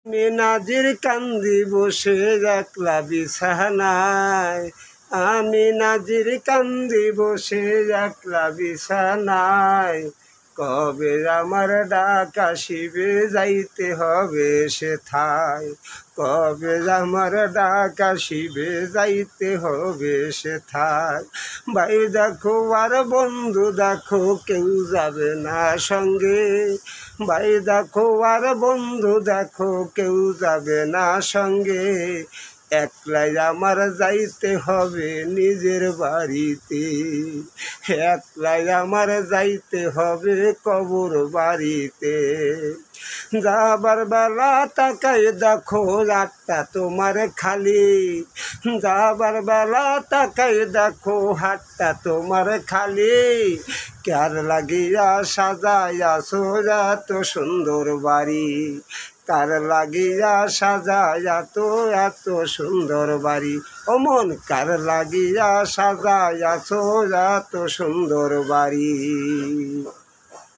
আমি নাজির কান্দি বসে একলা বিছানায়, আমি নাজির কান্দি বসে একলা বিছানায়। কবে আমার ডাক আসিবে যাইতে হবে সেথায়, কবে আমার ডাক আসিবে যাইতে হবে সেথায়। ভাই দেখো আর বন্ধু দেখো কেউ যাবে না সঙ্গে, ভাই দেখো আর বন্ধু দেখো কেউ যাবে না সঙ্গে। একলাই আমার যাইতে হবে নিজের বাড়িতে, একলাই আমার যাইতে হবে কবর বাড়িতে। যাবার বেলা তাকাই দেখো হাতটা তোমার খালি, যাবার বেলা তাকাই দেখো হাতটা তোমার খালি। কার লাগিয়া সাজাইয়াছো এত সুন্দর বাড়ি, কার লাগিয়া সাজাইয়াছো এত সুন্দর বাড়ি। ও মন কার লাগিয়া সাজাইয়াছো এত সুন্দর বাড়ি।